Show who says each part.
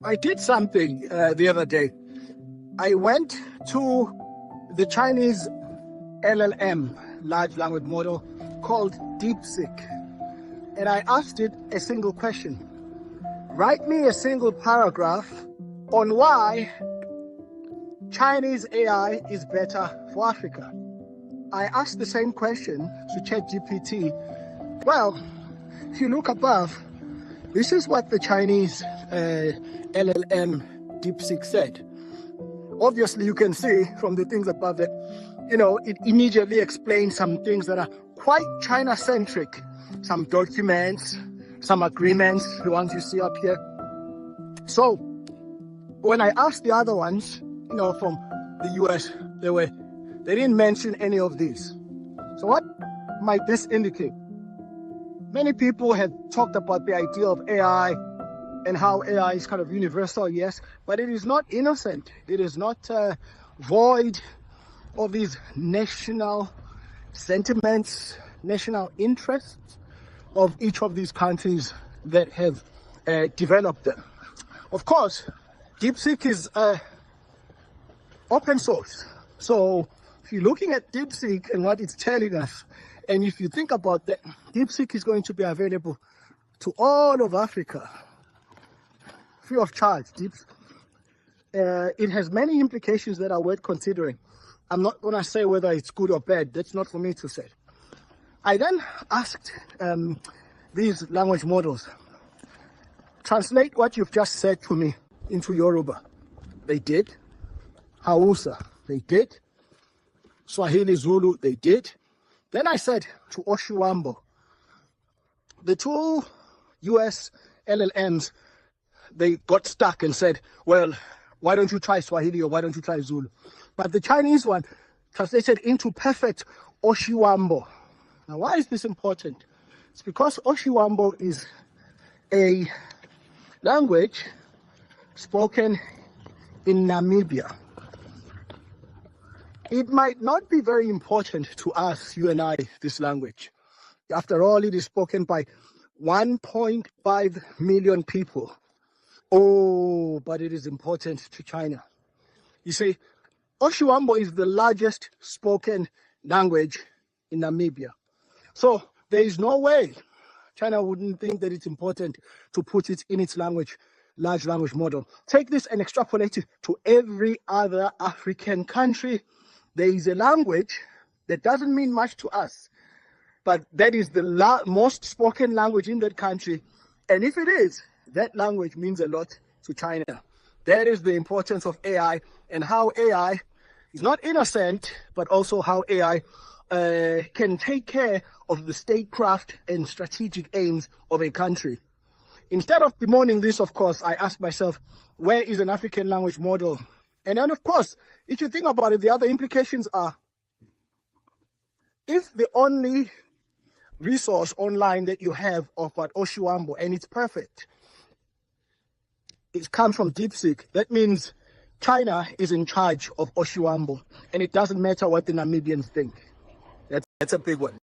Speaker 1: I did something the other day. I went to the Chinese LLM, large language model, called DeepSeek, and I asked it a single question. Write me a single paragraph on why Chinese AI is better for Africa. I asked the same question to ChatGPT. Well, if you look above, this is what the Chinese LLM DeepSeek said. Obviously, you can see from the things above that, it immediately explains some things that are quite China-centric. Some documents, some agreements, the ones you see up here. So, when I asked the other ones, from the US, they didn't mention any of these. So what might this indicate? Many people have talked about the idea of AI and how AI is kind of universal, yes, but it is not innocent. It is not void of these national sentiments, national interests of each of these countries that have developed them. Of course, DeepSeek is open source. So if you're looking at DeepSeek and what it's telling us, and if you think about that, DeepSeek is going to be available to all of Africa, free of charge. It has many implications that are worth considering. I'm not going to say whether it's good or bad. That's not for me to say. I then asked these language models, translate what you've just said to me into Yoruba. They did. Hausa, they did. Swahili, Zulu, they did. Then I said to Oshiwambo, the two US LLMs, they got stuck and said, well, why don't you try Swahili or why don't you try Zulu? But the Chinese one translated into perfect Oshiwambo. Now, why is this important? It's because Oshiwambo is a language spoken in Namibia. It might not be very important to us, you and I, this language. After all, it is spoken by 1.5 million people. Oh, but it is important to China. You see, Oshiwambo is the largest spoken language in Namibia. So there is no way China wouldn't think that it's important to put it in its large language model. Take this and extrapolate it to every other African country. There is a language that doesn't mean much to us, but that is the most spoken language in that country. And if it is, that language means a lot to China. That is the importance of AI and how AI is not innocent, but also how AI can take care of the statecraft and strategic aims of a country. Instead of bemoaning this, of course, I ask myself, where is an African language model? And then, of course, if you think about it, the other implications are, if the only resource online that you have of what Oshiwambo, and it's perfect, it comes from DeepSeek, that means China is in charge of Oshiwambo, and it doesn't matter what the Namibians think. That's a big one.